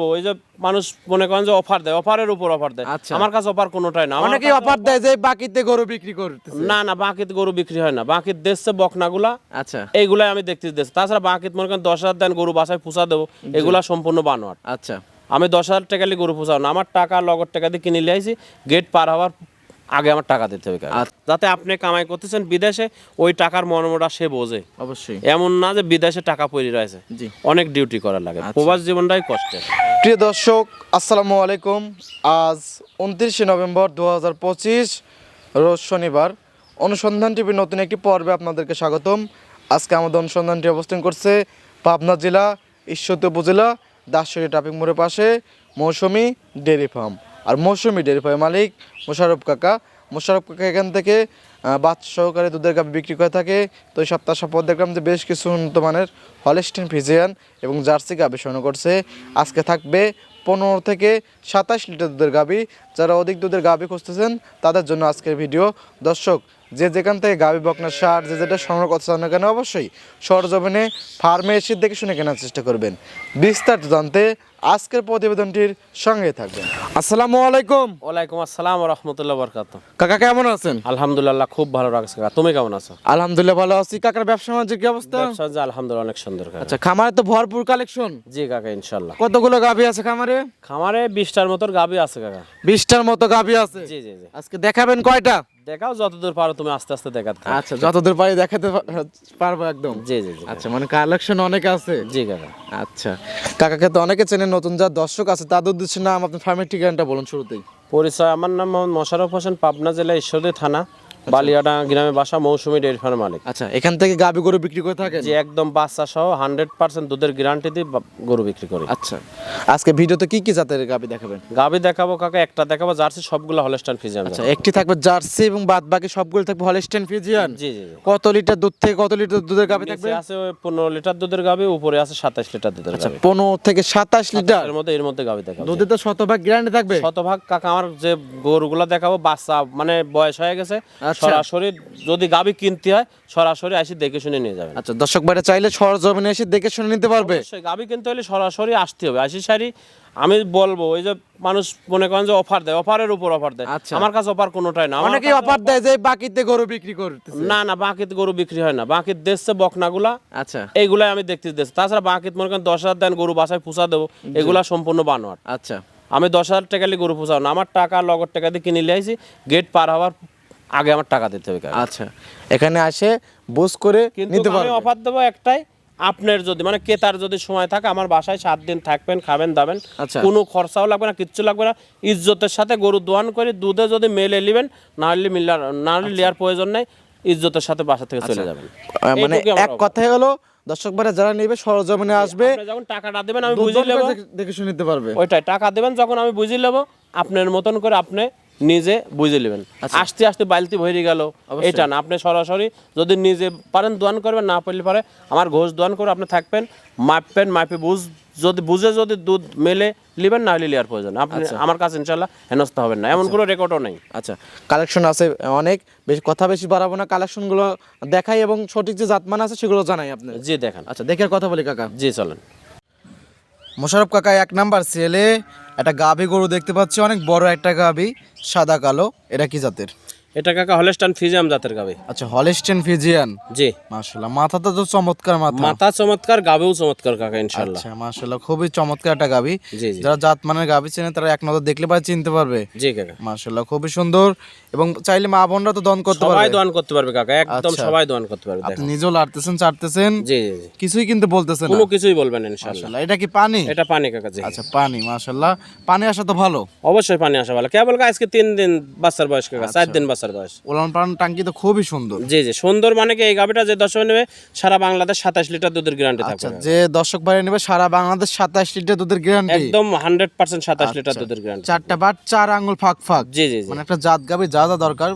ওই যে মানুষ মনে করেন যে অফার দেয়, অফারের উপর অফার দেয়। আচ্ছা। আমার কাছে অফার কোনোটাই না। অনেকেই অফার দেয় যে বাকিতে গরু বিক্রি করতেছে। না না, বাকিতে গরু বিক্রি হয় না। বাকির দেশে বকনাগুলা, আচ্ছা এইগুলাই আমি দেখতেছি দেশ। তাছাড়া বাকিত মনে করেন 10,000 দেন গরু বাসায় পুষা দেবো, এগুলা সম্পূর্ণ বানোয়াট। আচ্ছা আমি 10,000 টাকা দিয়ে গরু পুষাও না, আমার টাকা লগর টাকা দিয়ে কিনে লিয়ে আইছি, গেট পার হওয়ার আগে আমার টাকা দিতে হবে। যাতে আপনি কামাই করতেছেন বিদেশে, ওই টাকার মর্মটা সে বোঝে। অবশ্যই। এমন না যে বিদেশে টাকা পড়ে রয়েছে, জি। অনেক ডিউটি করা লাগে। প্রবাস জীবনটাই কষ্টের। প্রিয় দর্শক আসসালামু আলাইকুম। আজ 29শে নভেম্বর 2025 রোজ শনিবার। অনুসন্ধান টিভির নতুন একটি পর্বে আপনাদেরকে স্বাগতম। আজকে আমাদের অনুসন্ধানটি অবস্থান করছে পাবনা জেলা ঈশ্বরদী উপজেলা দাসুরি ট্রাফিক মোড়ের পাশে মৌসুমী ডেয়ারি ফার্ম। আর মৌসুমী ডেয়ারি ফার্মের মালিক মোশাররফ কাকা। মোশাররফ কাকা এখান থেকে বাচ্চা সহকারে দুধের গাভী বিক্রি করে থাকে। তো এই সপ্তাহ সপ্তাহ দেখলাম যে বেশ কিছু উন্নত মানের হলস্টেইন ফ্রিজিয়ান এবং জার্সি গাভী সংগ্রহ করছে। আজকে থাকবে 15 থেকে 27 লিটার দুধের গাভী। যারা অধিক দুধের গাভী খুঁজতেছেন তাদের জন্য আজকের ভিডিও। দর্শক যে যেখান থেকে গাভী বকনা সার যে যেটা সংগ্রহ করতে চান না কেন অবশ্যই সরজমিনে ফার্মে এসে দেখে শুনে কেনার চেষ্টা করবেন। বিস্তারিত জানতে আজকের প্রতিবেদনটির সঙ্গে থাকবেন। আসসালামু আলাইকুম। ওয়ালাইকুম আসসালাম ওয়া রাহমাতুল্লাহি ওয়া বারাকাতুহু। কাকা কেমন আছেন? আলহামদুলিল্লাহ খুব ভালো রাখছে কাকা, তুমি কেমন আছো? আলহামদুলিল্লাহ ভালো আছি। কাকার ব্যবসা বাণিজ্যের কি অবস্থা? ব্যবসা যে আলহামদুলিল্লাহ অনেক সুন্দর কাকা। আচ্ছা, খামারে তো ভরপুর কালেকশন। জি কাকা, ইনশাআল্লাহ। কতগুলো গাভী আছে খামারে? খামারে 20টার মতো গাভী আছে কাকা। 20টার মতো গাভী আছে। জি জি জি। আজকে দেখাবেন কয়টা? দেখাও যতদূর পারো তুমি, আস্তে আস্তে দেখাতে থাকো। আচ্ছা, যতদূর পারি দেখাতে পারবো একদম। জি জি জি। আচ্ছা, মানে কালেকশন অনেক আছে। জি কাকা। আচ্ছা, কাকাকে তো অনেকে চেনে, নতুন যারা দর্শক আছে তাদের উদ্দেশ্যে নাম আপনার ফার্মের ঠিকানাটা বলুন শুরুতেই। পরিচয়, আমার নাম মোহাম্মদ মোশাররফ হোসেন, পাবনা জেলা ঈশ্বরদী থানা বালিয়াডা গ্রামে বাসা, মৌসুমী ডেয়ারি ফার্মের মালিক। আচ্ছা, এখান থেকে গাভী গরু বিক্রি করে থাকেন? যে একদম বাচ্চা সহ 100% দুধের গ্যারান্টি দিয়ে গরু বিক্রি করি। আচ্ছা, আজকে ভিডিওতে কি কি জাতের গাভী দেখাবেন? গাভী দেখাবো কাকা, একটা দেখাবো জার্সি, সবগুলো হলস্টাইন ফ্রিজিয়ান। আচ্ছা, একটি থাকবে জার্সি এবং বাদ বাকি সবগুলো থাকবে হলস্টেইন ফ্রিজিয়ান। জি জি জি। কত লিটার দুধ থেকে কত লিটার দুধের গাভী থাকবে? নিচে আছে ওই 15 লিটার দুধের গাভী, উপরে আছে 27 লিটার দুধের আচ্ছা, গাভী। 15 থেকে 27 লিটার এর মধ্যে গাভী দেখাবো। দুধে তো শতভাগ গ্যারান্টি থাকবে? শতভাগ কাকা, আমার যে গরুগুলো দেখাবো বাচ্চা মানে বয়স হয়ে গেছে, আচ্ছা। সরাসরি যদি গাভী কিনতে হয় সরাসরি আসি দেখে শুনে নিয়ে যাবেন। আচ্ছা, দর্শক ভাইরা চাইলে সরজমিনে এসে দেখে শুনে নিতে পারবে। অবশ্যই গাভী কিনতে হলে সরাসরি আসতে হবে। আসি সারি আমি বলবো, ওই যে মানুষ মনে করেন যে অফার দেয়, অফারের উপর অফার দেয়। আচ্ছা। আমার কাছে অফার কোনোটাই না। অনেকেই অফার দেয় যে বাকিতে গরু বিক্রি করতেছে। না না, বাকিতে গরু বিক্রি হয় না। বাকির দেশে বকনাগুলা, আচ্ছা এইগুলাই আমি দেখতেছি দেশ। তাছাড়া বাকিত মনে করেন 10,000 দেন গরু বাসায় পুষা দেবো, এগুলা সম্পূর্ণ বানোয়াট। আচ্ছা আমি 10,000 টাকা দিয়ে গরু পুষাও না, আমার টাকা লগর টাকা দিয়ে কিনে লিয়ে আইছি, গেট পার হওয়ার আগে আমার টাকা দিতে হবে কাকা। আচ্ছা, এখানে আসে বুঝ করে কিন্তু নিতে আমি পারবে। অফার দেবো একটাই, আপনার যদি মানে ক্রেতার যদি সময় থাকে আমার বাসায় 7 দিন থাকবেন, খাবেন দাবেন, আচ্ছা। কোনো খরচাও লাগবে না, কিচ্ছু লাগবে না। ইজ্জতের সাথে গরু দোয়ান করে দুধে যদি মেলে নেবেন, না হলে না হলে লিয়ার প্রয়োজন নেই, ইজ্জতের সাথে বাসা থেকে চলে যাবেন। মানে এইটুকুই আমার এক কথায় হলো দর্শক ভাইরা যারা নেবে সরজমিনে আসবে, আপনি যখন টাকাটা দেবেন আমি দুধ বুঝে দর নেব। করে দেখে শুনে নিতে পারবে। ওইটাই, টাকা দেবেন যখন আমি বুঝে নেব, আপনার মতন করে আপনি নিজে বুঝে নেবেন। আস্তে আস্তে বালতি ভরে গেল এটা না, আপনি সরাসরি যদি নিজে পারেন দোয়ান করবেন, না পারলে পারে আমার ঘোষ দোয়ান করে আপনি থাকবেন, মাপবেন, মাপে যদি বুঝে যদি দুধ মেলে নেবেন, না হলে লিয়ার প্রয়োজন। আপনি আমার কাছে ইনশাল্লাহ হেনস্থা হবেন না, এমন কোনো রেকর্ডও নেই। আচ্ছা, কালেকশন আছে অনেক, বেশ কথা বেশি বাড়াবো না, কালেকশনগুলো দেখাই এবং সঠিক যে জাতমান আছে সেগুলো জানাই আপনি। জি দেখান। আচ্ছা, দেখে কথা বলি কাকা। জি চলেন। মোশাররফ কাকা 1 নাম্বার সেলে একটা গাভী গরু দেখতে পাচ্ছি, অনেক বড় একটা গাভী, সাদা কালো। এটা কি জাতের? এটা কাকা হলস্টাইন ফ্রিজিয়ান জাতের গাভী। আচ্ছা, হলস্টেইন ফ্রিজিয়ান। জি। মাশাআল্লাহ, মাথাটা তো চমৎকার মাথা। মাথা চমৎকার, গাভীও চমৎকার কাকা ইনশাআল্লাহ। আচ্ছা, মাশাআল্লাহ, খুবই চমৎকার একটা গাভী। জি জি। যারা জাত মানের গাভী চেনে তারা এক নজর দেখলে পারে চিনতে পারবে। জি কাকা। মাশাআল্লাহ, খুবই সুন্দর এবং চাইলে মা বোনরা তো দন করতে সবাই পারবে। দোয়ান করতে পারবে কাকা, একদম আচ্ছা। সবাই দোয়ান করতে পারবে। আপনি দেখেন। নিজেও লাড়তেছেন, চাটতেছেন, জি জি জি। কিছুই কিন্তু বলতেছেন না। কোনো কিছুই বলবেন না ইনশাআল্লাহ। মাশাআল্লাহ, এটা কি পানি? এটা পানি কাকা। জি। আচ্ছা, পানি। মাশাআল্লাহ, পানি আসা তো ভালো। অবশ্যই পানি আসা ভালো। কেবল আজকে 3 দিন বাচ্চার বয়স কাকা, 4 দিন বাচ্চার বয়স। ওলান পালান টাঙ্কি তো খুবই সুন্দর। জি জি, সুন্দর মানে কি, এই গাভীটা যে দর্শক নেবে সারা বাংলাদেশ 27 লিটার দুধের গ্যারান্টি আচ্ছা, থাকবে। যে দর্শক ভাই নেবে সারা বাংলাদেশ 27 লিটার দুধের গ্যারান্টি। একদম 100% 27 লিটার দুধের গ্যারান্টি। 4টা বাট 4 আঙ্গুল ফাঁক ফাঁক। জি জি জি। মানে একটা জাত গাভী যা যা দরকার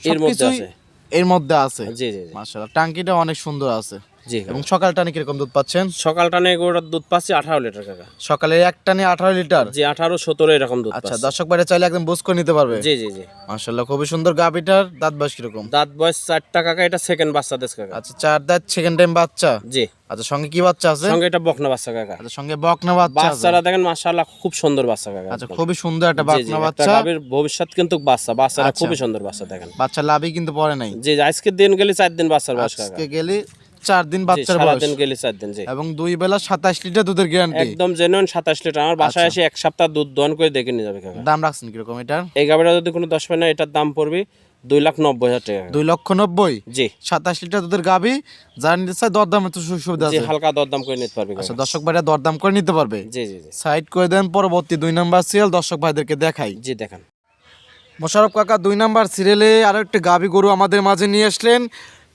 এর মধ্যে সবকিছুই আছে। এর মধ্যে আছে। জি জি জি। মাশাআল্লাহ, টাঙ্কিটা অনেক সুন্দর আছে। জি এবং সকাল টানে কিরকম দুধ পাচ্ছেন? সকাল টানে গরুটার দুধ পাচ্ছি 18 লিটার কাকা। সকালে এক টানে 18 লিটার। জি 18 17 এরকম দুধ আচ্ছা, পাচ্ছি। দর্শক ভাইরা চাইলে একদম বুঝ করে নিতে পারবে। জি জি জি। মাশাআল্লাহ, খুবই সুন্দর গাবিটার দাঁত বয়স কিরকম? দাঁত বয়স 4টা কাকা, এটা সেকেন্ড বাচ্চা দেশ কাকা। আচ্ছা, 4 দাঁত, সেকেন্ড টাইম বাচ্চা। জি। আচ্ছা, সঙ্গে কি বাচ্চা আছে? সঙ্গে এটা বকনা বাচ্চা কাকা। আচ্ছা, সঙ্গে বকনা বাচ্চা আছে। বাচ্চারা দেখেন মাশাআল্লাহ খুব সুন্দর বাচ্চা কাকা। আচ্ছা, খুবই সুন্দর একটা জি, জি, বকনা একটা বাচ্চা। গাভীর ভবিষ্যৎ কিন্তু বাচ্চারা আচ্ছা। খুবই সুন্দর বাচ্চা দেখেন। বাচ্চা লাভই কিন্তু পড়ে নাই। জি আজকে দিন গেলে 4 দিন বাচ্চার বয়স কাকা। আজকে গেলে 4 দিন বাচ্চার সারা বয়স দিন গেলে 4 দিন। জি এবং 2 বেলা 27 লিটার দুধের গ্যারান্টি। একদম জেনুইন 27 লিটার। আমার বাসায় এসে এক সপ্তাহ দুধ দহন করে দেখে নিয়ে যাবে কাকা। দাম রাখছেন কিরকম এটার? এই গাভীটা যদি কোনো 10 পায় না, এটার দাম পড়বে 2,90,000 টাকা। 2,90,000। জি 27 লিটার দুধের গাভী, যারা নিতে চায় দরদামে তো সুবিধা জি আছে। হালকা দরদাম করে নিতে পারবে আচ্ছা, কাকা। দর্শক ভাইরা দরদাম করে নিতে পারবে। জি জি জি। সাইড করে দেন। পরবর্তী 2 নাম্বার সিরিয়াল দর্শক ভাইদেরকে দেখাই। জি দেখেন। মোশাররফ কাকা 2 নাম্বার সিরিয়ালে আরো একটা গাভী গরু আমাদের মাঝে নিয়ে আসলেন।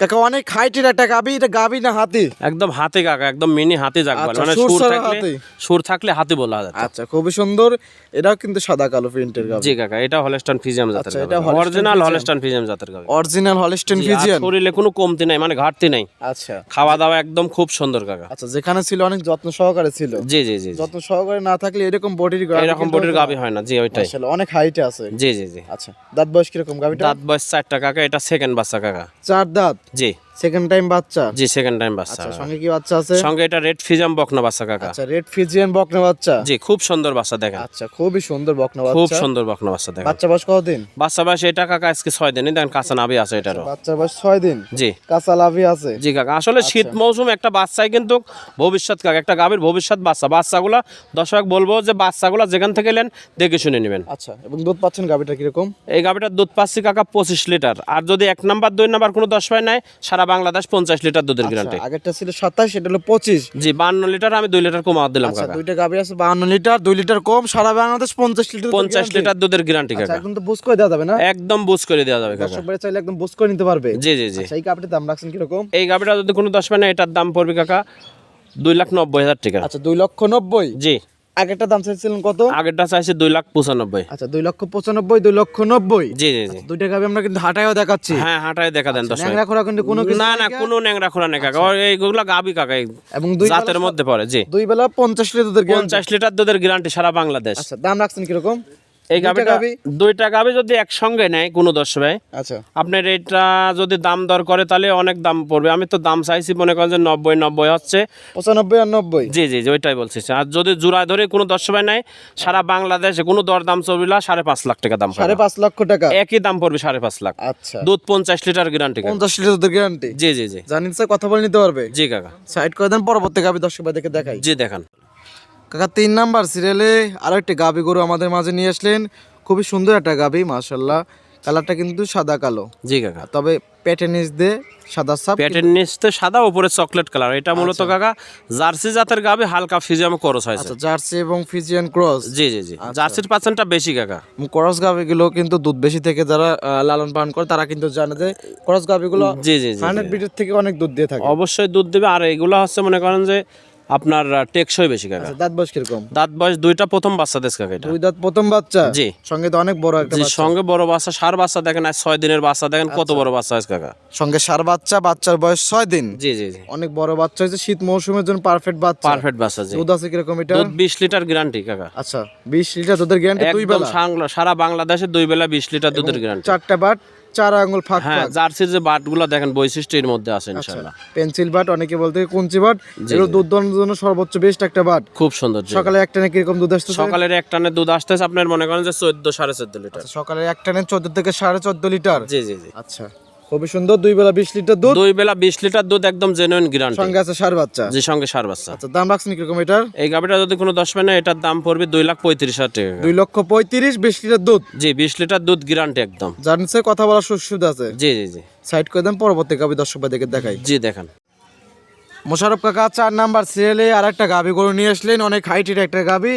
কাকা অনেক হাইটের একটা গাভী, এটা গাভী না হাতি? একদম হাতে কাকা, একদম মিনি হাতি জাগ বলে, আচ্ছা, মানে সুর ছাড়া থাকলে হাতি। সুর থাকলে হাতি বলা যায়। আচ্ছা, খুবই সুন্দর। এটাও কিন্তু সাদা কালো প্রিন্টের গাভী। জি কাকা, এটা হলস্টাইন ফ্রিজিয়াম জাতের আচ্ছা, গাভী। এটা হলস্টাইন অরিজিনাল ফ্রিজিয়াম। হলস্টাইন ফ্রিজিয়াম জাতের গাভী। অরিজিনাল হলস্টেইন জি, আর ফ্রিজিয়ান। শরীরে কোনো কমতি নাই, মানে ঘাটতি নাই। আচ্ছা খাওয়া দাওয়া একদম খুব সুন্দর কাকা। আচ্ছা, যেখানে ছিল অনেক যত্ন সহকারে ছিল। জি জি জি জি। যত্ন সহকারে না থাকলে এরকম বডির গাভী এরকম বডির গাভী হয় না। জি ওইটাই। আসলে অনেক হাইটে আছে। জি জি জি। আচ্ছা, দাঁত বয়স কিরকম গাভীটা? দাঁত বয়স 4টা কাকা, এটা সেকেন্ড বাচ্চা কাকা। 4 দাঁত, জি সেকেন্ড টাইম বাচ্চা। জি সেকেন্ড টাইম বাচ্চা। আচ্ছা, সঙ্গে কি বাচ্চা আছে? সঙ্গে এটা রেড ফ্রিজিয়াম বকনা বাচ্চা কাকা। আচ্ছা, রেড ফিজিয়ান বকনা বাচ্চা। জি খুব সুন্দর বাচ্চা দেখেন। আচ্ছা, খুবই সুন্দর বকনা খুব বাচ্চা। সুন্দর বকনা বাচ্চা দেখেন। বাচ্চা বয়স কতদিন? বাচ্চা বয়স এটা কাকা আজকে 6 দিনই দেখেন, কাঁচা নাভি আছে এটারও। বাচ্চা বয়স 6 দিন, জি কাঁচা লাভি আছে। জি কাকা, আসলে শীত মৌসুম একটা বাচ্চাই কিন্তু ভবিষ্যৎ কাকা, একটা গাভীর ভবিষ্যৎ বাচ্চাগুলা দর্শক বলবো যে বাচ্চাগুলা যেখান থেকে নেন দেখে শুনে নেবেন। আচ্ছা, এবং দুধ পাচ্ছেন গাভীটা কিরকম? এই গাভীটার দুধ পাচ্ছি কাকা 25 লিটার। আর যদি 1 নাম্বার 2 নাম্বার কোনো 10 পায় নাই, সারা বাংলাদেশ 50 লিটার দুধের গ্যারান্টি। আচ্ছা, আগেরটা ছিল 27, এটা হলো 25। জি 52 লিটার, আমি 2 লিটার কমা দিলাম আচ্ছা, কাকা। দুইটা গাভী আছে 52 লিটার, 2 লিটার কম, সারা বাংলাদেশ 50 লিটার। 50 লিটার দুধের গ্যারান্টি আচ্ছা, কাকা। একদম তো বুঝ করে দেওয়া যাবে না? একদম বুঝ করে দেওয়া যাবে কাকা। দর্শক ভাই চাইলে একদম বুঝ করে নিতে পারবে। জি জি জি। আচ্ছা, এই গাভীটার দাম রাখছেন কিরকম? এই গাভীটা যদি কোনো 10 পায় না, এটার দাম পড়বে কাকা 2,90,000 টাকা। আচ্ছা, 2,90,000। জি আগেরটা দাম চাইছিলেন কত? আগেরটা চাইছে 2,95,000। আচ্ছা, 2,95,000, 2,90,000। জি জি জি। দুইটা গাভী আমরা কিন্তু হাটায়ও দেখাচ্ছি। হ্যাঁ হাঁটায় দেখা দেন 10 ন্যাংরা খোরা কিন্তু কোনো কিছু না নাই না গা? কোনো ন্যাংরা খোরা নেই কাকা, এইগুলা গাবি কাকা, এই এবং দুই জাতের বেলা- মধ্যে পড়ে। জি 2 বেলা 50 লিটার দুধের গ্যারান্টি। 50 লিটার দুধের গ্যারান্টি সারা বাংলাদেশ। আচ্ছা, দাম রাখছেন কিরকম? এই দুইটা গাবিটা গাভী? দুইটা গাবি যদি একসঙ্গে নেয় কোনো 10 ভাই, আচ্ছা, আপনার এটা যদি দাম দর করে তাহলে অনেক দাম পড়বে। আমি তো দাম চাইছি মনে করেন যে 90 হচ্ছে। 95 আর 90। জি জি জি ওইটাই বলছি। আর যদি জোড়ায় ধরে কোনো 10 ভাই নেয়, সারা বাংলাদেশে কোনো দর দাম চলবে না, 5.5 লাখ টাকা দাম পড়বে। 5.5 লক্ষ টাকা। একই দাম পড়বে 5.5 লাখ। আচ্ছা, দুধ 50 লিটার গ্যারান্টি। 50 লিটার দুধের গ্যারান্টি। জি জি জি জানেন স্যার, কথা বলে নিতে পারবে। জি কাকা। সাইড করে দেন, পরবর্তী গাভী দর্শক ভাই দেখে দেখাই। জি দেখান। কাকা 3 নাম্বার সিরিয়ালে আরো একটা গাভী গরু আমাদের মাঝে নিয়ে আসলেন। খুবই সুন্দর একটা গাভী, মাশাআল্লাহ। কালারটা কিন্তু সাদা কালো, জি কাকা। তবে পেটের নিচ দিয়ে সাদা সাপ। পেটের নিচতে সাদা, উপরে চকলেট কালার। এটা মূলত কাকা জার্সি জাতের গাবে, হালকা ফিজিয়াম ক্রস হয়েছে। আচ্ছা, জার্সি এবং ফিজিয়ান ক্রস। জি জি জি। জার্সির পার্সেন্টটা বেশি কাকা। ক্রস গাভীগুলো কিন্তু দুধ বেশি থেকে যারা লালন পালন করে তারা কিন্তু জানে যে ক্রস গাভীগুলো জি জি জি 100 বিটের থেকে অনেক দুধ দিয়ে থাকে। অবশ্যই দুধ দেবে। আর এগুলো হচ্ছে মনে করেন যে আপনার টেকসই বেশি কাকা। আচ্ছা, দাঁত বয়স কিরকম? দাঁত বয়স 2টা প্রথম বাচ্চা দেশ কাকা এটা। 2 দাঁত প্রথম বাচ্চা। জি। সঙ্গে তো অনেক বড় একটা জি বাচ্চা। সঙ্গে বড় বাচ্চা, সার বাচ্চা দেখেন, আর 6 দিনের বাচ্চা দেখেন কত বড় বাচ্চা আছে কাকা। সঙ্গে সার বাচ্চা, বাচ্চার বয়স 6 দিন। জি জি জি। অনেক বড় বাচ্চা হয়েছে, শীত মৌসুমের জন্য পারফেক্ট বাচ্চা। পারফেক্ট বাচ্চা। জি দুধ আছে কিরকম এটা? দুধ 20 লিটার গ্যারান্টি কাকা। আচ্ছা, 20 লিটার দুধের গ্যারান্টি 2 একদম বেলা। সারা বাংলাদেশে 2 বেলা 20 লিটার দুধের গ্যারান্টি। 4টা বাট, 4 আঙ্গুল ফাঁক হ্যাঁ, ফাঁক। জার্সির যে বাটগুলো দেখেন বৈশিষ্ট্য এর মধ্যে আছে ইনশাআল্লাহ। পেন্সিল বাট, অনেকে বলতে কুঞ্চি বাট, এগুলো দুধ দোয়ানোর জন্য সর্বোচ্চ বেস্ট একটা বাট। খুব সুন্দর। জি। সকালে এক টানে কিরকম দুধ আসতেছে? সকালের এক টানে দুধ আসতেছে আপনার মনে করেন যে 14 14.5 লিটার। সকালে এক টানে 14 থেকে 14.5 লিটার। জি জি জি। আচ্ছা, খুবই সুন্দর। 2 বেলা 20 লিটার দুধ, 2 বেলা 20 লিটার দুধ, একদম জেনুইন গ্যারান্টি। সঙ্গে আছে সার বাচ্চা। জি সঙ্গে সার বাচ্চা। আচ্ছা, দাম রাখছেন কিরকম এটার? এই গাবিটা যদি কোনো 10 পায় না, এটার দাম পড়বে 2,35,000 টাকা। 2,35,000, 20 লিটার দুধ। জি 20 লিটার দুধ গ্যারান্টি একদম। জানছে কথা বলার সুবিধা আছে। জি জি জি। সাইড করে দেন, পরবর্তী গাভী দর্শক ভাই দেখে দেখাই। জি দেখান। মোশাররফ কাকা 4 নাম্বার সিরিয়ালে আরেকটা গাভী গরু নিয়ে আসলেন। অনেক হাইটের একটা গাভী,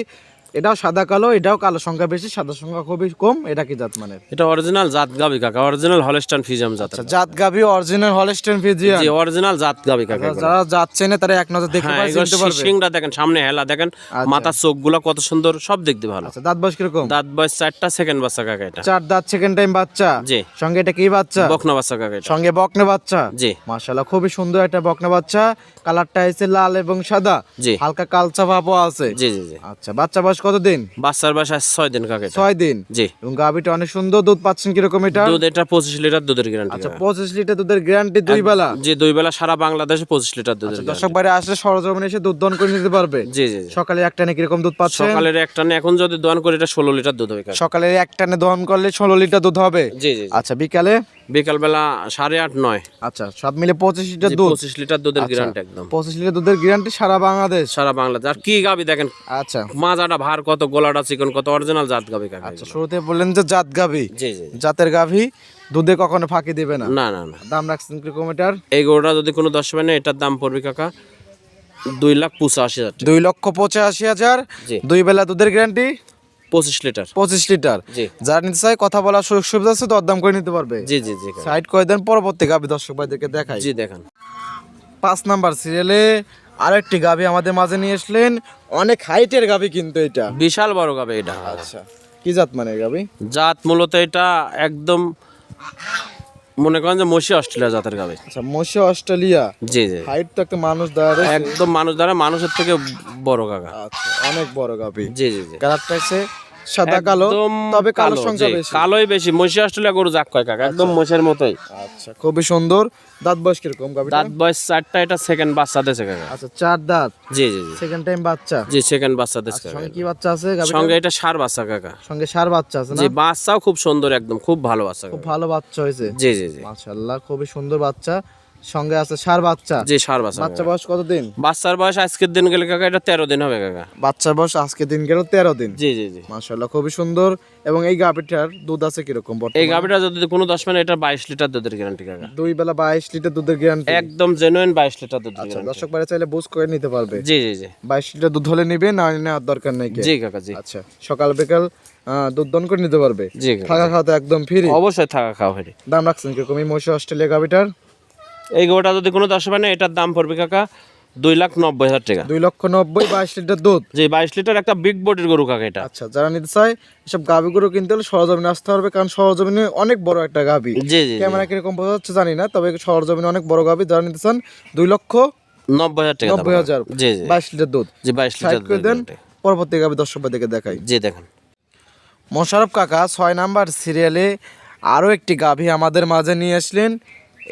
এটাও সাদা কালো, এটাও কালো সংখ্যা বেশি, সাদা সংখ্যা খুবই কম। এটা কি জাত মানের? এটা অরিজিনাল জাত গাবি কাকা, অরিজিনাল হলস্টাইন ফ্রিজিয়াম জাত। আচ্ছা, জাত গাভী অরিজিনাল হলস্টাইন ফ্রিজিয়ান। জি অরিজিনাল জাত গাবি কাকা। যারা জাত চেনে তারা এক নজর দেখতে হ্যাঁ, পারে, এগুলো চিনতে পারবে। শিংটা দেখেন, সামনে হেলা দেখেন, মাথার চোখগুলো কত সুন্দর, সব দেখতে ভালো। আচ্ছা, দাঁত বয়স কিরকম? দাঁত বয়স 4টা, সেকেন্ড বাচ্চা কাকা এটা। 4 দাঁত, সেকেন্ড টাইম বাচ্চা। জি। সঙ্গে এটা কি বাচ্চা? বকনা বাচ্চা কাকা এটা। সঙ্গে বকনা বাচ্চা। জি। মাশাআল্লাহ, খুবই সুন্দর একটা বকনা বাচ্চা। কালারটা হচ্ছে লাল এবং সাদা, জি। হালকা কালচা ভাবও আছে। জি জি জি। আচ্ছা, বাচ্চা বয়স কতদিন? বাচ্চার বয়স 6 দিন কাকা এটা। 6 দিন। জি। এবং গাভীটা অনেক সুন্দর। দুধ পাচ্ছেন কিরকম এটা? দুধ এটা 25 লিটার দুধের গ্যারান্টি। আচ্ছা, 25 লিটার দুধের গ্যারান্টি, 2 বেলা। জি 2 বেলা সারা বাংলাদেশে 25 লিটার দুধের guarantee। দর্শক বাইরে আসলে সরজমিনে এসে দুধ দহন করে নিতে পারবে। জি জি জি। সকালে এক টানে কিরকম দুধ পাচ্ছেন? সকালের এক টানে এখন যদি দোয়ান করে এটা 16 লিটার দুধ হবে কাকা। সকালে এক টানে দহন করলে 16 লিটার দুধ হবে। জি জি জি। আচ্ছা, বিকালে? বিকাল বেলা 8:30 9। আচ্ছা, সব মিলে 25 লিটার দুধ। 25 লিটার দুধের গ্যারান্টি একদম। 25 লিটার দুধের গ্যারান্টি সারা বাংলাদেশ। সারা বাংলাদেশ। আর কি গাবি দেখেন, আচ্ছা মাজাটা ভার কত, গোলাটা চিকন কত, অরিজিনাল জাত গাবি কাকা। আচ্ছা, শুরুতে বললেন যে জাত গাভী। জি জি। জাতের গাভী দুধে কখনো ফাঁকি দিবে না। না না না। দাম রাখছেন কিরকম এটার? এই গরুটা যদি কোনো 10 মানে এটার দাম পড়বে কাকা 2,85,000 টাকা। 2,85,000। জি। 2 বেলা দুধের গ্যারান্টি, 25 লিটার। 25 লিটার। জি। যারা নিতে চায় কথা বলার সুযোগ সুবিধা আছে, দরদাম করে নিতে পারবে। জি জি জি কাকা। সাইড করে দেন, পরবর্তী গাভী দর্শক ভাইদেরকে দেখাই। জি দেখেন। 5 নাম্বার সিরিয়ালে আরেকটি গাভী আমাদের মাঝে নিয়ে আসলেন। অনেক হাইটের গাভী কিন্তু এটা। বিশাল বড় গাবি এটা। আচ্ছা, কি জাত মানে গাভী? জাত মূলত এটা একদম মনে করেন যে মসি অস্ট্রেলিয়া জাতের গাবি। আচ্ছা, মশি অস্ট্রেলিয়া। জি জি। হাইট তো একটা মানুষ দাঁড়ায়। একদম মানুষ দ্বারা মানুষের থেকে বড় কাকা। আচ্ছা, অনেক বড় গাভী। জি জি জি। কালারটা হচ্ছে সাদা কালো, একদম তবে কালো জি, সংখ্যা বেশি। কালোই বেশি। মসি অস্ট্রেলিয়া গরু জাক কয় কাকা, একদম মোষের মতোই। আচ্ছা, খুবই সুন্দর। দাঁত বয়স কিরকম গাভীটা? দাঁত বয়স 4টা, এটা সেকেন্ড বাচ্চা দেছে কাকা। আচ্ছা, 4 দাঁত, জি জি জি। সেকেন্ড টাইম বাচ্চা। জি সেকেন্ড বাচ্চা দেছে কাকা। সঙ্গে কি বাচ্চা আছে গাভীটার? সঙ্গে এটা ষাঁড় বাচ্চা কাকা। সঙ্গে ষাঁড় বাচ্চা আছে না? জি বাচ্চাও খুব সুন্দর, একদম খুব ভালো বাচ্চা খুব কাকা। ভালো বাচ্চা হয়েছে। জি জি জি। মাশাআল্লাহ, খুবই সুন্দর বাচ্চা। সঙ্গে আছে ষাঁড় বাচ্চা। জি ষাঁড় বাচ্চা বাচ্চা কাকা। বয়স কতদিন? বাচ্চার বয়স আজকের দিন গেলে কাকা এটা 13 দিন হবে কাকা। বাচ্চার বয়স আজকে দিন গেল 13 দিন। জি জি জি। মাশাআল্লাহ, খুবই সুন্দর। এবং এই গাভীটার দুধ আছে কিরকম এই বর্তমানে? গাভিটা যদি কোনো 10 মানে এটা 22 লিটার দুধের গ্যারান্টি কাকা। 2 বেলা 22 লিটার দুধের গ্যারান্টি। একদম জেনুইন 22 লিটার দুধের আচ্ছা, গ্যারান্টি। দর্শক বাইরে চাইলে বুঝ করে নিতে পারবে। জি জি জি। 22 লিটার দুধ হলে নিবে, না নেওয়ার দরকার নেই। জি কাকা জি। আচ্ছা, সকাল বিকাল দুধ দন করে নিতে পারবে। জি কাকা। থাকা খাওয়া তো একদম ফ্রি। অবশ্যই থাকা খাওয়া হয়। দাম রাখছেন কিরকম এই মহিষ অস্ট্রেলিয়া গাভীটার? এই গরুটা যদি কোনো 10 মানে এটার দাম পড়বে কাকা 2,90,000 টাকা। 2,90,000, 22 লিটার দুধ। জি 22 লিটার একটা বিগ বডির গরু কাকা এটা। আচ্ছা, যারা নিতে চায় এসব গাভীগুলো কিনতে হলে সরজমিনে আসতে হবে, কারণ সরজমিনে অনেক বড় একটা গাভী। জি জি। ক্যামেরা কিরকম বোঝা যাচ্ছে জানি না, তবে সরজমিনে অনেক বড় গাভী। যারা নিতে চান 2,90,000, 90,000 টাকা দাম। 90,000। জি জি। 22 লিটার দুধ। জি 22 সাইড লিটার করে দুধের দেন, guarantee। পরবর্তী গাভী দর্শক ভাইদেরকে দেখাই। জি দেখেন। মোশাররফ কাকা 6 নাম্বার সিরিয়ালে আরো একটি গাভী আমাদের মাঝে নিয়ে আসলেন।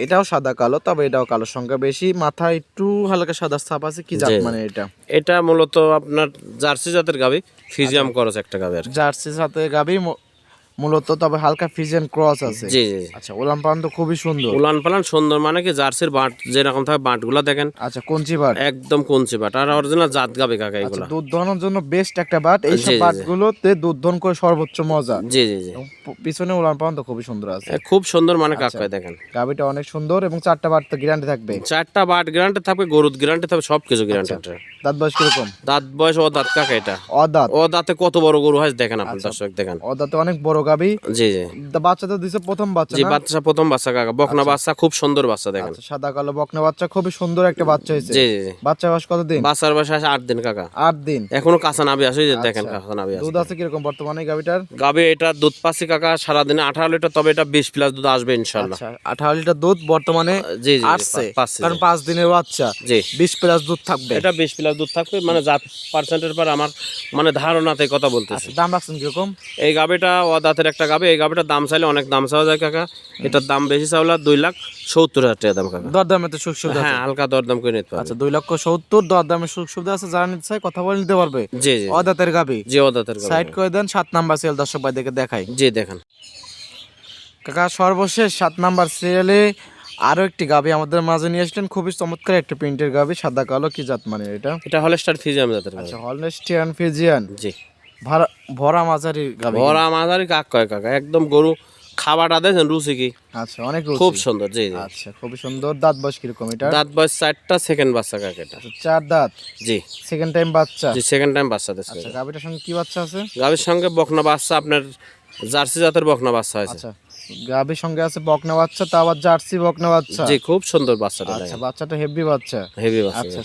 এটাও সাদা কালো, তবে এটাও কালো সংখ্যা বেশি। মাথায় একটু হালকা সাদা ছাপ আছে। কি জাত জি। মানে এটা? এটা মূলত আপনার জার্সি জাতের গাবি, ফিজিয়াম করস একটা গাবি আর কি। জার্সির সাথে গাভী মূলত, তবে হালকা ফিজিয়ান ক্রস আছে। জি জি। আচ্ছা, উলান পালান তো খুবই সুন্দর। উলান পালান সুন্দর, মানে কি জার্সির বাট যেরকম থাকে বাটগুলা দেখেন আচ্ছা, কঞ্চি বাট। একদম কঞ্চি বাট, আর অরিজিনাল জাত গাবি কাকা আচ্ছা, এগুলা। দুধ দহনের জন্য বেস্ট একটা বাট। এই জি, সব জি, জি। বাটগুলোতে দুধ দহন করে সর্বোচ্চ মজা। জি জি জি। এবং পিছনে উলান পালান তো খুবই সুন্দর আছে। খুব সুন্দর, মানে আচ্ছা। কাকা দেখেন। গাভীটা অনেক সুন্দর এবং 4টা বাট তো গ্যারান্টি থাকবে। 4টা বাট গ্যারান্টি থাকবে, গরুর গ্যারান্টি থাকবে, সবকিছু গ্যারান্টি। দাঁত বয়স কিরকম? দাঁত বয়স ও দাঁত কাকা এটা। অদাঁত। ও দাঁতে কত বড় গরু হয় দেখেন আপনি দর্শক দেখেন। অদাঁতে অনেক বড় গাভী। জি জি। বাচ্চা তো দিছে প্রথম বাচ্চা জি না? বাচ্চা প্রথম বাচ্চা কাকা, বকনা বাচ্চা, খুব সুন্দর বাচ্চা দেখেন। আচ্ছা, সাদা কালো বকনা বাচ্চা, খুবই সুন্দর একটা বাচ্চা হয়েছে। জি জি জি। বাচ্চা বয়স কতদিন? বাচ্চার বয়স আছে 8 দিন কাকা। 8 দিন। এখনো কাঁচা নাভি আছে, এই যে দেখেন কাঁচা নাভি আছে। দুধ আছে কিরকম বর্তমানে গাভীটার? গাবে এটা দুধ পাচ্ছি কাকা সারাদিনে 18 লিটার, তবে এটা 20 প্লাস দুধ আসবে ইনশাল্লাহ। আচ্ছা, 18 লিটার দুধ বর্তমানে জি জি আসছে, পাচ্ছি। কারণ 5 দিনের বাচ্চা। জি 20 প্লাস দুধ থাকবে। এটা 20 প্লাস দুধ থাকবে, মানে জাত পার্সেন্টের পর আমার মানে ধারণাতে কথা বলতেছি। আচ্ছা, দাম রাখছেন কিরকম? এই গাবেটা ও দাঁতের একটা গাবে, এই গাবেটার দাম চাইলে অনেক দাম চাওয়া যায় কাকা। এটার দাম বেশি চাওলা 2,70,000 টাকা দাম কাকা। দরদামে তো সুযোগ সুবিধা আছে। হ্যাঁ হালকা দরদাম করে নিতে পারবে। আচ্ছা, 2,70,000 দরদামে সুযোগ সুবিধা আছে। যারা নিতে চায় কথা বলে নিতে পারবে। জি জি অদাঁতের গাভী। জি। ও দাঁতের গাবে। সাইড করে দেন। 7 নাম্বার সিরিয়াল দর্শক ভাইদেরকে দেখাই। জি দেখেন। কাকা সর্বশেষ 7 নাম্বার সিরিয়ালে আরো একটি গাভী আমাদের মাঝে নিয়ে আসলেন। খুবই চমৎকার একটা প্রিন্টের গাভী, সাদা কালো। কি জাত মানে এটা? এটা হলস্টার ফিজিয়াম জাতের গাবে। আচ্ছা, হলস্টিয়ান ফিজিয়ান। জি। ভরা মাঝারি গাভী। ভরা মাঝারি কাক কয় কাকা, একদম গরু খাবারটা দেখেন রুচি কি, আচ্ছা অনেক রুচি। খুব সুন্দর। জি জি। আচ্ছা খুবই সুন্দর। দাঁত বয়স কিরকম এটা? দাঁত বয়স 4টা, সেকেন্ড বাচ্চা কাকা এটা। 4 দাঁত, জি সেকেন্ড টাইম বাচ্চা। জি, সেকেন্ড টাইম বাচ্চা দিচ্ছে। আচ্ছা গাবিটার সঙ্গে কি বাচ্চা আছে? গাভীর সঙ্গে বকনা বাচ্চা, আপনার জার্সি জাতের বকনা বাচ্চা আছে। আচ্ছা গাবির সঙ্গে আছে বকনা বাচ্চা, তা আবার জার্সি বকনা বাচ্চা। জি, খুব সুন্দর বাচ্চাটা। আচ্ছা বাচ্চাটা হেভি বাচ্চা। হেভি বাচ্চা। আচ্ছা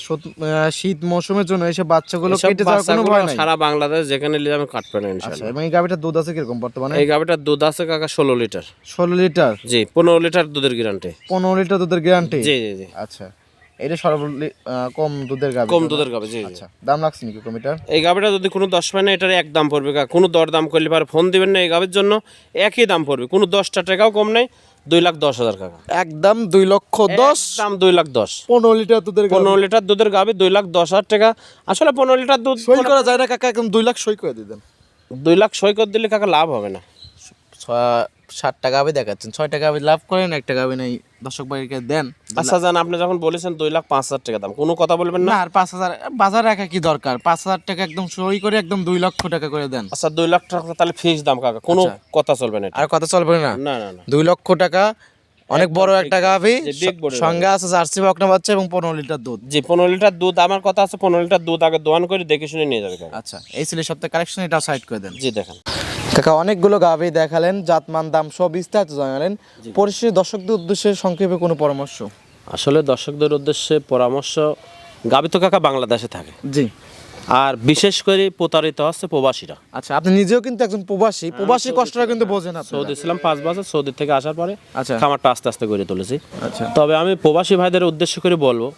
শীত মৌসুমের জন্য এসব বাচ্চাগুলো এসব কেটে যাওয়ার কোনো বাচ্চাগুলো ভয় নাই? সারা বাংলাদেশ যেখানে নিলে আমি কাটবে না আচ্ছা ইনশাআল্লাহ। এবং এই গাবিটার দুধ আছে কিরকম বর্তমানে? এই গাভীটার দুধ আছে কাকা 16 লিটার। 16 লিটার? জি, 15 লিটার দুধের গ্যারান্টি। 15 লিটার দুধের গ্যারান্টি? জি জি জি। আচ্ছা এটা কম দুধের গাবি? কম দুধের গাভী। জি জি। আচ্ছা দাম লাগছে নাকি কম এটার? এই গাভীটা যদি কোনো 10 পায় না, এটার এক দাম পড়বে কাকা। কোনো দর দাম করলে পারে ফোন দিবেন না, এই গাভীর জন্য একই দাম পড়বে, কোনো 10টা টাকাও কম নাই। 2,10,000 কাকা। একদম 2,10,000? দাম 2,10,000। 15 লিটার দুধের গাবি? 15 লিটার দুধের গাভী 2,10,000 টাকা। আসলে 15 লিটার দুধ সই করা যায় না কাকা? একদম 2 লাখ সই করে দিবেন। 2 লাখ সই করে দিলে কাকা লাভ হবে না। 60 টাকা গাবি দেখাচ্ছেন, 6 টাকা গাবি লাভ করেন, 1 টাকা গাবি নাই দর্শক ভাইকে দেন। আচ্ছা জান, আপনি যখন বলেছেন 2,05,000 টাকা দাম, কোনো কথা বলবেন না। না আর 5,000 বাজার রাখা কি দরকার? 5,000 টাকা একদম সই করে একদম 2 লক্ষ টাকা করে দেন। আচ্ছা 2 লাখ টাকা তাহলে ফিক্স দাম কাকা, কোনো কথা চলবে না এটা। আর কথা চলবে না? না না না। 2 লক্ষ টাকা অনেক বড় একটা গাভি, যে big body সঙ্গে আছে জার্সি বকনা বাচ্চা এবং 15 লিটার দুধ। জি, 15 লিটার দুধ। আমার কথা আছে 15 লিটার দুধ আগে দোয়ান করে দেখে শুনে নিয়ে যাবে কাকা। আচ্ছা এই ছিল সপ্তাহে কালেকশন, এটাও সাইড করে দেন। জি দেখেন কাকা অনেকগুলো গাভি দেখালেন, জাতমান দাম সব বিস্তারিত জানালেন। পরিশেষে দর্শকদের উদ্দেশ্যে সংক্ষেপে কোনো পরামর্শ? আসলে দর্শকদের উদ্দেশ্যে পরামর্শ, গাভী তো কাকা বাংলাদেশে থাকে, জি। আর বিশেষ করে প্রতারিত হচ্ছে প্রবাসীরা। আচ্ছা আপনি নিজেও কিন্তু একজন প্রবাসী, প্রবাসী কষ্টটা কিন্তু বোঝেন আপনি। সৌদি ছিলাম 5 বছর, সৌদি থেকে আসার পরে আচ্ছা খামারটা আস্তে আস্তে গড়ে তুলেছি। আচ্ছা তবে আমি প্রবাসী ভাইদের উদ্দেশ্য করে বলবো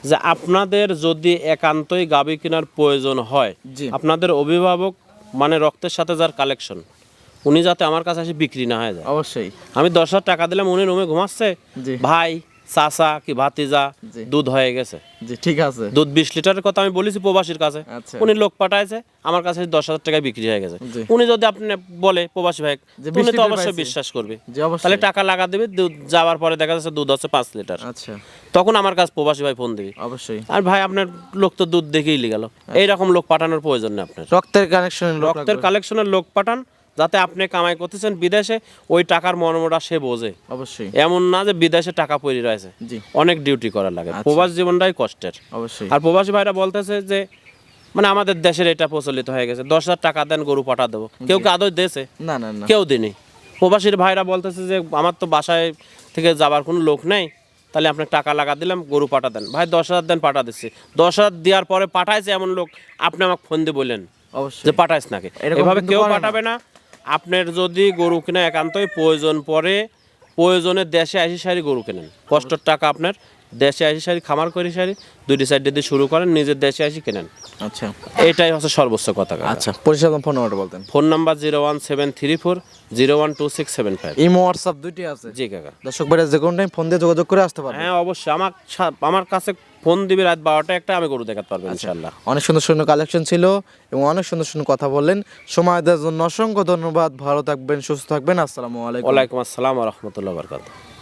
যে আপনাদের যদি একান্তই গাভী কেনার প্রয়োজন হয়, জি। আপনাদের অভিভাবক মানে রক্তের সাথে যার কালেকশন, উনি যাতে আমার কাছে এসে বিক্রি না হয়ে যায়। অবশ্যই। আমি 10,000 টাকা দিলাম, উনি রুমে ঘুমাচ্ছে, জি। ভাই চাচা কি ভাতিজা জি। দুধ হয়ে গেছে, জি ঠিক আছে। দুধ 20 লিটারের কথা আমি বলেছি প্রবাসীর কাছে, আচ্ছা। উনি লোক পাঠাইছে আমার কাছে 10,000 টাকায় বিক্রি হয়ে গেছে। জি। উনি যদি আপনি বলে প্রবাসী ভাই, যে উনি 20 তো লিটার অবশ্যই পাইছে। বিশ্বাস করবে, জি অবশ্যই। তাহলে টাকা লাগা দেবে, দুধ যাওয়ার পরে দেখা যাচ্ছে দুধ হচ্ছে 5 লিটার, আচ্ছা তখন আমার কাছে প্রবাসী ভাই ফোন দিবি, অবশ্যই। আর ভাই আপনার লোক তো দুধ দেখেই গেল। এইরকম লোক পাঠানোর প্রয়োজন নেই আপনার। রক্তের কানেকশন, রক্তের কালেকশনের লোক পাঠান, যাতে আপনি কামাই করতেছেন বিদেশে, ওই টাকার মর্মটা সে বোঝে। অবশ্যই। এমন না যে বিদেশে টাকা পড়ে রয়েছে, জি অনেক ডিউটি করা লাগে। আচ্ছা। প্রবাস জীবনটাই কষ্টের। অবশ্যই। আর প্রবাসী ভাইরা বলতেছে যে মানে আমাদের দেশের এটা প্রচলিত হয়ে গেছে, 10,000 টাকা দেন গরু পাঠা দেবো, কেউ কি আদৌ দেশে? না না না। কেউ দিনি। প্রবাসীর ভাইরা বলতেছে যে আমার তো বাসায় থেকে যাবার কোনো লোক নেই, তাহলে আপনার টাকা লাগা দিলাম গরু পাঠা দেন। ভাই 10,000 দেন, পাঠা দিচ্ছি। 10,000 দেওয়ার পরে পাঠাইছে এমন লোক, আপনি আমাকে ফোন দিয়ে বললেন অবশ্যই। যে পাঠাইস নাকি, এরকম এভাবে কিন্তু কেউ করে না। পাঠাবে না। আপনার যদি গরু কিনা একান্তই প্রয়োজন পড়ে, প্রয়োজনে দেশে আসি সারি গরু কেনেন, কষ্টের টাকা আপনার দেশে আসি সারি খামার করে সারি 2টি সাইড দিয়ে শুরু করেন, নিজের দেশে আসি কেনেন। আচ্ছা এটাই হচ্ছে সর্বোচ্চ কথা কাকা। আচ্ছা পরিষেবা ফোন নাম্বারটা বলতেন। Phone number 01734012675। ইমো হোয়াটসঅ্যাপ দুইটি আছে? জি কাকা। দর্শক ভাইরা যে কোনো টাইম ফোন দিয়ে যোগাযোগ করে আসতে পারবেন। হ্যাঁ অবশ্যই, আমার কাছে ফোন দিবি রাত 12টা একটা, আমি গরু দেখাতে পারবো ইনশাল্লাহ। অনেক সুন্দর সুন্দর কালেকশন ছিল এবং অনেক সুন্দর সুন্দর কথা বললেন। সময় দেওয়ার জন্য অসংখ্য ধন্যবাদ। ভালো থাকবেন, সুস্থ থাকবেন। আসসালামু আলাইকুম। ওয়ালাইকুম আসসালাম ওয়া রাহমাতুল্লাহি ওয়া বারাকাতুহু।